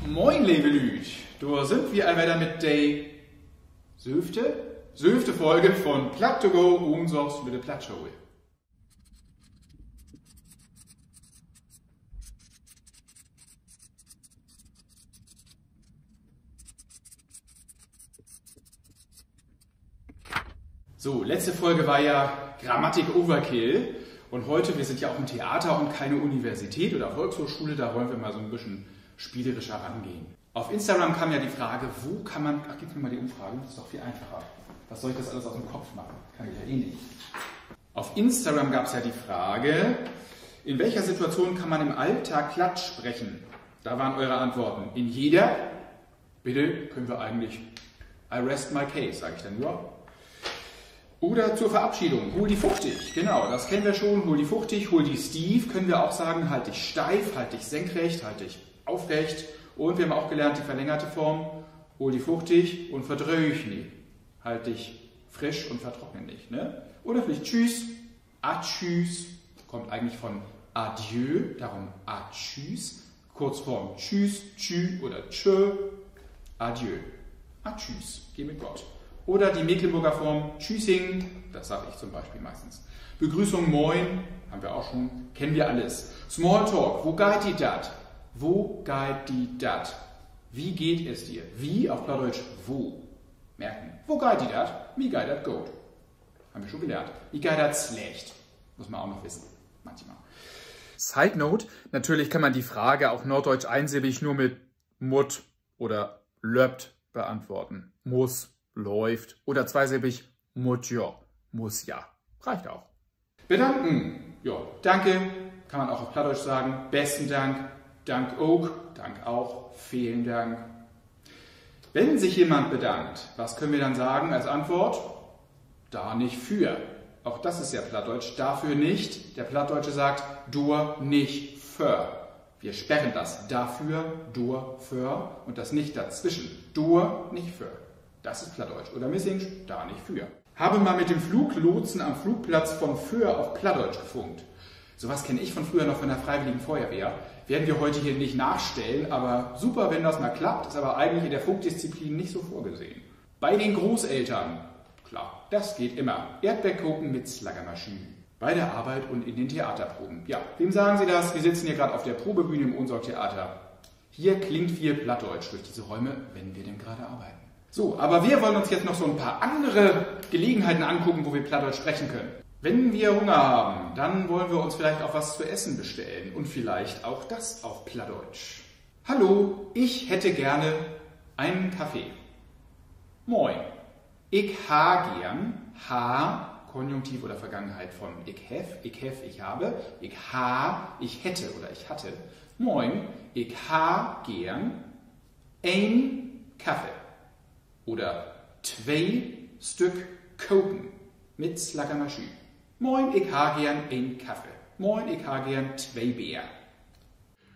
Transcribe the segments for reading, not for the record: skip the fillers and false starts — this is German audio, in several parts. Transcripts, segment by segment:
Moin, liebe Lüd. Da sind wir einmal mit der söfte Folge von Platt to go, unseres mit der Plattshow. So, letzte Folge war ja Grammatik Overkill und heute, wir sind ja auch im Theater und keine Universität oder Volkshochschule, da wollen wir mal so ein bisschen spielerischer rangehen. Auf Instagram kam ja die Frage, wo kann man, gib mir mal die Umfrage, das ist doch viel einfacher. Was soll ich das alles aus dem Kopf machen? Kann ich ja eh nicht. Auf Instagram gab es ja die Frage, in welcher Situation kann man im Alltag Platt sprechen? Da waren eure Antworten. In jeder, bitte können wir eigentlich, I rest my case, sage ich dann, ja. Oder zur Verabschiedung, hol die fuchtig, genau, das kennen wir schon, hol die fuchtig, hol die Steve, können wir auch sagen, halt dich steif, halt dich senkrecht, halt dich aufrecht. Und wir haben auch gelernt, die verlängerte Form, hol die fuchtig und verdröch nicht, halt dich frisch und vertrockne nicht. Ne? Oder vielleicht tschüss, tschüss, kommt eigentlich von adieu, darum tschüss, Kurzform tschüss, tschü oder tschö, adieu, tschüss, geh mit Gott. Oder die Mecklenburger Form Tschüssing, das sage ich zum Beispiel meistens. Begrüßung Moin, haben wir auch schon, kennen wir alles. Smalltalk, wo geht die dat? Wo geht die dat? Wie geht es dir? Wie auf Plattdeutsch wo? Merken. Wo geht die dat? Wie geht dat gut? Haben wir schon gelernt. Wie geht dat schlecht? Muss man auch noch wissen. Manchmal. Side Note, natürlich kann man die Frage auch norddeutsch einsilbig nur mit mut oder löbt beantworten. Muss, läuft oder zweisilbig mut ja, muss ja. Reicht auch. Bedanken. Ja, danke. Kann man auch auf Plattdeutsch sagen. Besten Dank. Dank auch, vielen Dank. Wenn sich jemand bedankt, was können wir dann sagen als Antwort? Da nicht für. Auch das ist ja Plattdeutsch, dafür nicht. Der Plattdeutsche sagt, dur nicht für. Wir sperren das dafür, dur für und das nicht dazwischen. Dur nicht für. Das ist Plattdeutsch. Oder Missing, da nicht für. Habe mal mit dem Fluglotsen am Flugplatz von Föhr auf Plattdeutsch gefunkt. Sowas kenne ich von früher noch von der Freiwilligen Feuerwehr. Werden wir heute hier nicht nachstellen, aber super, wenn das mal klappt, ist aber eigentlich in der Funkdisziplin nicht so vorgesehen. Bei den Großeltern, klar, das geht immer. Erdbeerkuchen mit Slaggermaschinen. Bei der Arbeit und in den Theaterproben. Ja, wem sagen Sie das? Wir sitzen hier gerade auf der Probebühne im Unsorg-Theater. Hier klingt viel Plattdeutsch durch diese Räume, wenn wir denn gerade arbeiten. So, aber wir wollen uns jetzt noch so ein paar andere Gelegenheiten angucken, wo wir Plattdeutsch sprechen können. Wenn wir Hunger haben, dann wollen wir uns vielleicht auch was zu essen bestellen und vielleicht auch das auf Plattdeutsch. Hallo, ich hätte gerne einen Kaffee. Moin. Ich ha gern, Konjunktiv oder Vergangenheit von ich habe, ich ha, ich hätte oder ich hatte. Moin, ich ha gern ein Kaffee oder 2 Stück Koken mit Slaggermaschine. Moin, ich ha gern ein Kaffee. Moin, ich ha gern 2 Bier.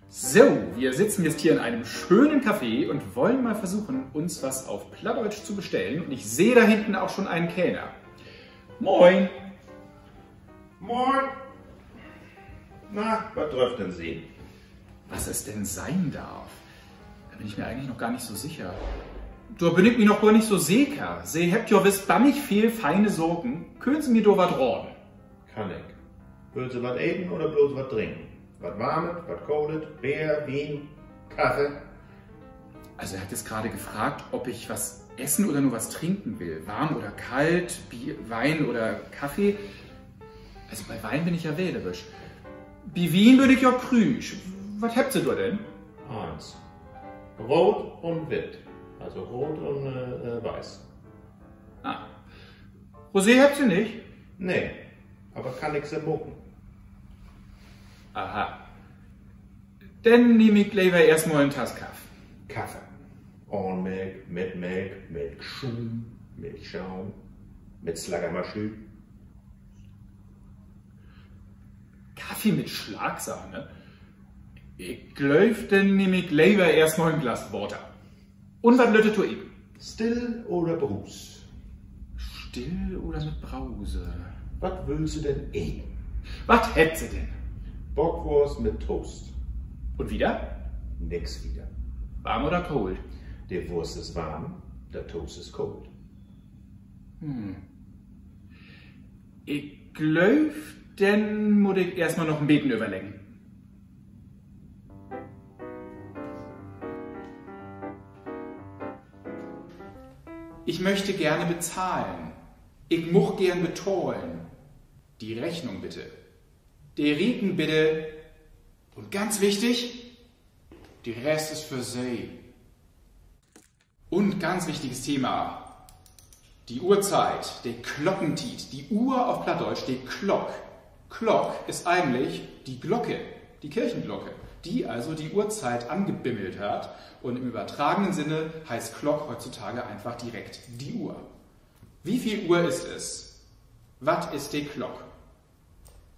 So, wir sitzen jetzt hier in einem schönen Café und wollen mal versuchen, uns was auf Plattdeutsch zu bestellen. Und ich sehe da hinten auch schon einen Kellner. Moin. Moin. Na, was trifft denn Sie? Was es denn sein darf? Da bin ich mir eigentlich noch gar nicht so sicher. Da bin ich mir noch gar nicht so sicher. Sie habt ja wisst bammig viel feine Sorgen. Können Sie mir doch was raten? Kann ich. Wollen Sie was eten oder bloß was trinken? Was warmes, was kaltes, Bier, Wein, Kaffee? Also er hat jetzt gerade gefragt, ob ich was essen oder nur was trinken will. Warm oder kalt, Bier, Wein oder Kaffee. Also bei Wein bin ich ja wählerisch. Bei Wein würde ich ja krüsch. Was habt ihr da denn? Eins. Rot und Witt. Also rot und weiß. Ah. Rosé habt ihr nicht? Nee, aber kann ich sie mucken. Aha. Dann nehme ich lieber erstmal einen Tass Kaffee. Kaffee. Ohne Milch, mit Milchschum, Milchschaum, mit Slaggermaschine. Kaffee mit Schlagsahne? Ich glaube, dann nehme ich lieber erstmal ein Glas Water. Und was lötet du eben? Still oder Brus? Still oder mit Brause? Was willst du denn eten? Was hätt sie denn? Bockwurst mit Toast. Und wieder? Nix wieder. Warm oder cold? Der Wurst ist warm, der Toast ist cold. Ich glaub, dann muss ich erstmal noch ein Beten überlegen. Ich möchte gerne bezahlen. Ich much gern betollen. Die Rechnung bitte. Der Rieken bitte. Und ganz wichtig, die Rest ist für Sie. Und ganz wichtiges Thema. Die Uhrzeit, der Glockentiet, die Uhr auf Plattdeutsch, der Glock. Glock ist eigentlich die Glocke, die Kirchenglocke, die also die Uhrzeit angebimmelt hat. Und im übertragenen Sinne heißt Glock heutzutage einfach direkt die Uhr. Wie viel Uhr ist es? Was ist die Glock?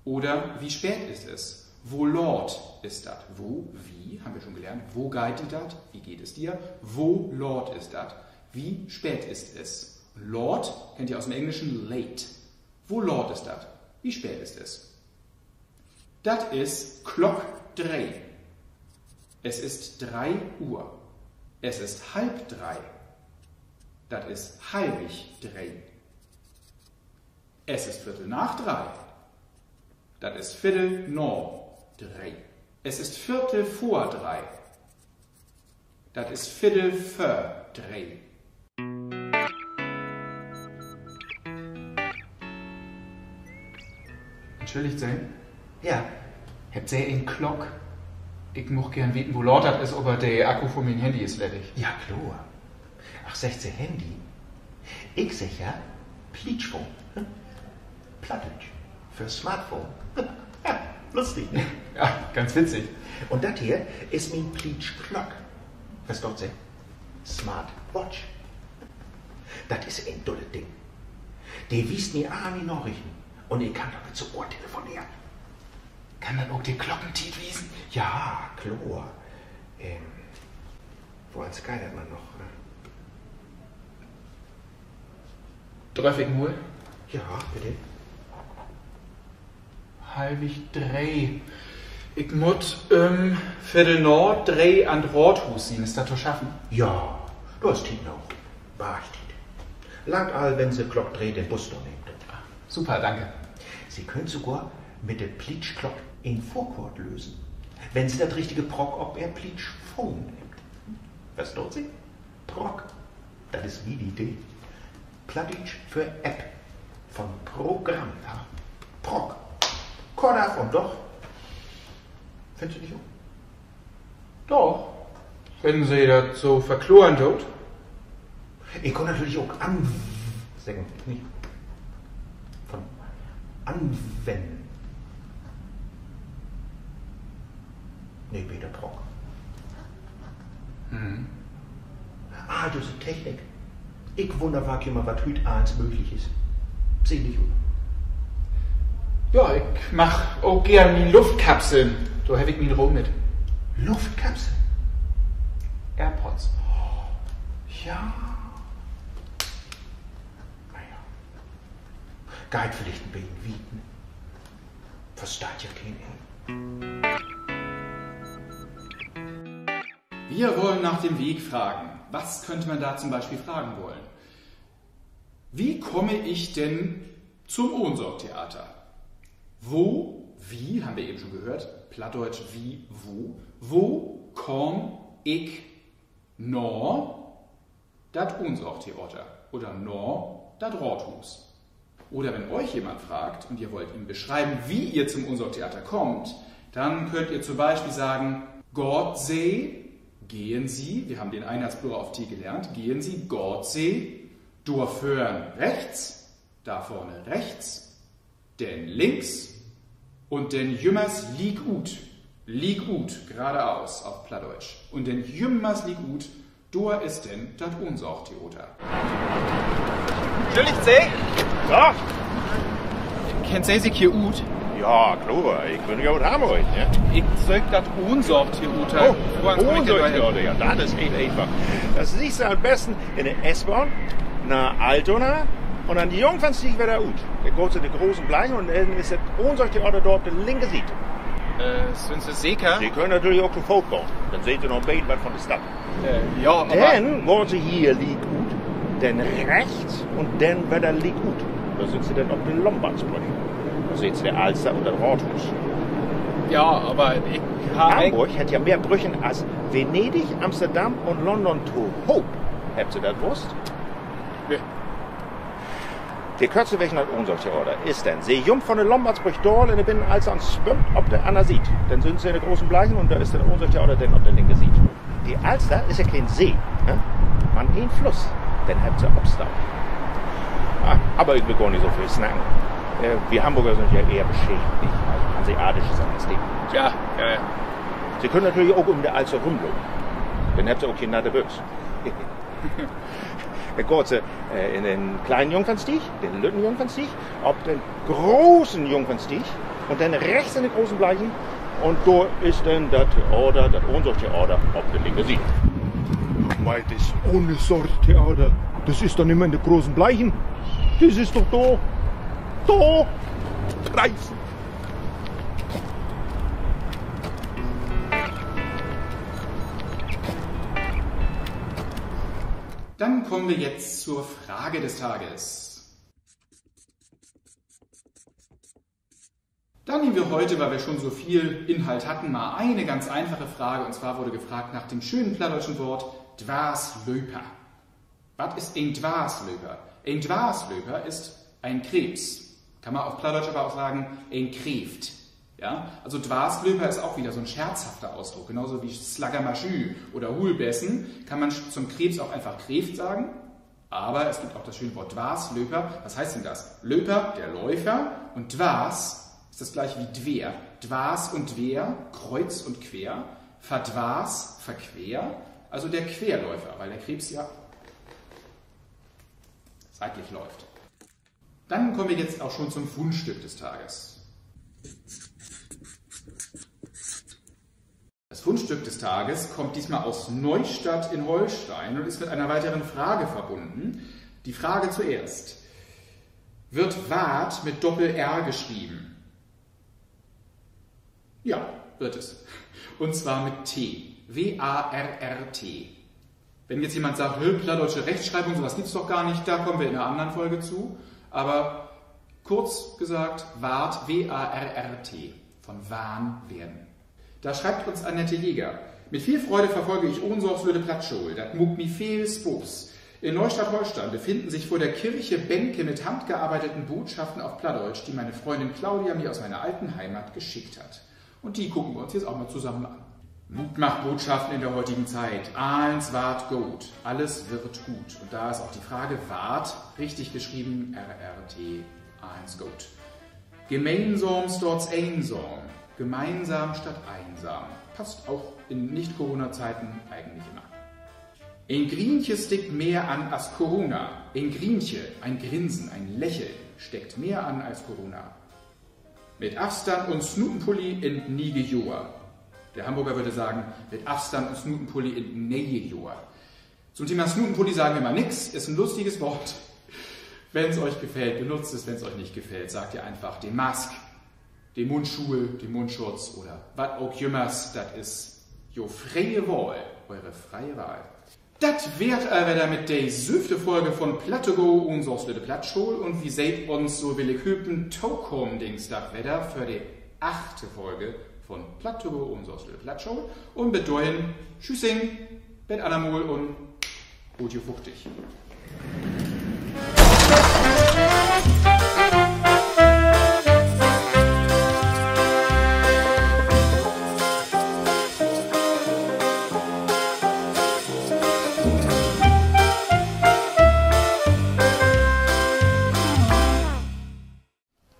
Oder wie spät ist es? Wo Lord ist das? Wo, wie, haben wir schon gelernt. Wo geht die dat? Wie geht es dir? Wo Lord ist das? Wie spät ist es? Lord kennt ihr aus dem Englischen late. Wo Lord ist das? Wie spät ist es? Das ist Glock 3. Es ist 3 Uhr. Es ist 2:30. Das ist halbig 3. Es ist 2:45. Das ist 2:45. Es ist 3:15. Das ist 3:45. Entschuldigt sein? Ja, Habt ihr einen Glock? Ich möchte gern wissen, wo Lord das ist, aber der Akku von meinem Handy ist ledig. ja klar. Ach, sagt sie Handy? Ich sag ja Pleatschphone. Plattdeutsch. Für Smartphone. Ja, lustig, ne? Ja, ganz witzig. Und das hier ist mein Pleatsch-Clock. Was dort sie? Smartwatch. Das ist ein dolles Ding. Die wies mir alle Nachrichten. Und ich kann damit zu Ohr telefonieren. Kann dann auch der Glockentiet wiesen? Ja, klar. Woran skydert man noch? Darf ich nur? Ja, bitte. Halbig 3. Ich muss 3 an Rothus sehen. Ist das zu schaffen? Ja, du hast Tiet noch. Barchtiet. Langt all, wenn sie Glock dreht, den Bus nehmt. Super, danke. Sie können sogar mit der Pleatsch-Glock in Vorchord lösen. Wenn Sie das richtige Proc ob er Pleatsch-Phone nimmt. Was dort sie? Proc. Das ist wie die Idee. Plattdeutsch für App. Von Programm. Ja. Proc. Kordaf und doch. Findest du nicht auch? Doch. Wenn Sie das so verkloren tut. Ich kann natürlich auch sagen, nicht von anwenden. Nee, Peter Proc. Ah, das ist Technik. Ich wundere, was immer was heute abends möglich ist. Seh nicht, oder? Ja, ich mach auch gern die Luftkapseln. So habe ich mich rum mit. Luftkapsel. AirPods. Ja. Naja. Guidepflichten wegen Wieten. Versteht ja kein. Wir wollen nach dem Weg fragen. Was könnte man da zum Beispiel fragen wollen? Wie komme ich denn zum Ohnsorg-Theater? Wo, wie, haben wir eben schon gehört, Plattdeutsch wie, wo. Wo komm ich no dat Ohnsorg-Theater oder no dat Rothus? Oder wenn euch jemand fragt und ihr wollt ihm beschreiben, wie ihr zum Ohnsorg-Theater kommt, dann könnt ihr zum Beispiel sagen, Gordsee, gehen Sie, wir haben den Einheitsplural auf T gelernt, gehen Sie, Gordsee, durchführen rechts, da vorne rechts, denn links und denn jümmers lieg ut, geradeaus auf Plattdeutsch. Und denn jümmers lieg ut, dor ist denn dat Ohnsorg-Theater. Entschuldigt Sie? Ja, Kennt Sie sich hier ut? ja, klar, ich bin ja aus Hamburg, ne? Ich zeig dat Ohnsorg-Theater. Ohnsorg-Theater, ja, das ist echt einfach. Das siehst du am besten in der S-Bahn nach Altona, Und an die Jungfernstieg wird er ut. Der geht zu den großen Bleichen und dann ist es unsorgt Order dort auf der linken Seite. Sind Sie sicher? Sie können natürlich auch zu Fuß gehen. Dann seht ihr noch ein bisschen was von der Stadt. Ja, aber... Dann gehen Sie hier liegt gut, dann rechts und dann wird er liegt gut. Da sind Sie dann auf den Lombardsbrüche. Da seht ihr der Alster und das Rathaus. Ja, aber ich habe... Hamburg hat ja mehr Brüchen als Venedig, Amsterdam und London to Hope. Habt ihr das gewusst? Nee. Der kürzeste Weg nach unserer Order ist dann, sie jump von der Lombardsbrüch dort in der Binnenalster und schwimmt ob der Anna sieht. Dann sind sie in der großen Bleichen und da ist der unserer Order dann ob der linke sieht. Die Alster ist ja kein See, ne? Man ein Fluss. Dann habt ihr Obstau. Aber ich will gar nicht so viel snacken. Wir Hamburger sind ja eher beschädigt, nicht? Also hanseatisches System. Ja. Sie können natürlich auch um der Alster rumlaufen. Dann habt ihr auch keine Büchse. Dann geht sie in den kleinen Jungfernstieg, den Lütten Jungfernstieg, auf den großen Jungfernstieg und dann rechts in den großen Bleichen und da ist dann das Order, das unsorte Order auf der linken Seite. Meint ist ohne Sorte Theater. Das ist doch nicht mehr in den großen Bleichen. Das ist doch da. Da. Reißen. Dann kommen wir jetzt zur Frage des Tages. Dann nehmen wir heute, weil wir schon so viel Inhalt hatten, mal eine ganz einfache Frage. Und zwar wurde gefragt nach dem schönen plattdeutschen Wort Dwaslöper. Was ist ein Dwaslöper? Ein Dwaslöper ist ein Krebs. Kann man auf Plattdeutsch aber auch sagen, ein Kreft. Ja? Also Dwaslöper ist auch wieder so ein scherzhafter Ausdruck. Genauso wie Slaggermaschü oder Hulbessen kann man zum Krebs auch einfach Kreft sagen. Aber es gibt auch das schöne Wort Dwaslöper. Was heißt denn das? Löper, der Läufer, und Dwas ist das gleiche wie Dwer. Dwas und Dwer, kreuz und quer. Verdwas, verquer. Also der Querläufer, weil der Krebs ja seitlich läuft. Dann kommen wir jetzt auch schon zum Fundstück des Tages. Das Fundstück des Tages kommt diesmal aus Neustadt in Holstein und ist mit einer weiteren Frage verbunden. Die Frage zuerst. Wird Wart mit Doppel-R geschrieben? Ja, wird es. Und zwar mit T. W-A-R-R-T. Wenn jetzt jemand sagt, platttdeutsche Rechtschreibung, sowas gibt es doch gar nicht, da kommen wir in einer anderen Folge zu. Aber kurz gesagt, Wart, W-A-R-R-T, von Wahn werden. Da schreibt uns Annette Jäger. Mit viel Freude verfolge ich Ohnsorgs Lüde Plattschul, dat muckt mi viel Spos. In Neustadt-Holstein befinden sich vor der Kirche Bänke mit handgearbeiteten Botschaften auf Plattdeutsch, die meine Freundin Claudia mir aus meiner alten Heimat geschickt hat. Und die gucken wir uns jetzt auch mal zusammen an. Mut macht Botschaften in der heutigen Zeit. Ahlens wart gut. Alles wird gut. Und da ist auch die Frage, wart, richtig geschrieben, R-R-T, Ahlens gut. Gemeinsam statt einsam. Gemeinsam statt einsam. Passt auch in Nicht-Corona-Zeiten eigentlich immer. Ein Grienche steckt mehr an als Corona. Ein Grienche, ein Grinsen, ein Lächeln steckt mehr an als Corona. Mit Afstand und Snutenpulli in Nige Joa. Der Hamburger würde sagen, mit Afstand und Snutenpulli in Nige Joa. Zum Thema Snutenpulli sagen wir mal nix, ist ein lustiges Wort. Wenn es euch gefällt, benutzt es. Wenn es euch nicht gefällt, sagt ihr einfach den Mask, den Mundschuhe, den Mundschutz oder was auch jümmers. Das ist jo freie Wahl, eure freie Wahl. Das wird aber damit die 7. Folge von Plattego unseres Lüde Plattschul und wie seht uns so will ich hüpen Tokom-Dingstag wieder für die 8. Folge von Plattego unseres Lüde Plattschul und bedeuten Tschüssing, Bet Anamol und Audio fuchtig.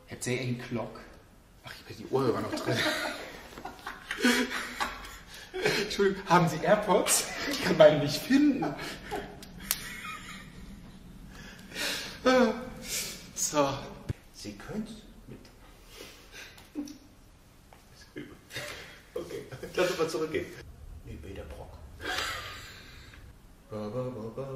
Hätte sie einen Glock? Ach, ich bin die Uhr immer noch drin. Entschuldigung, haben Sie AirPods? Ich kann meine nicht finden. So. Sie können mit. Okay, lass uns mal zurückgehen. Nee, Peter Brock. Ba, ba, ba, ba.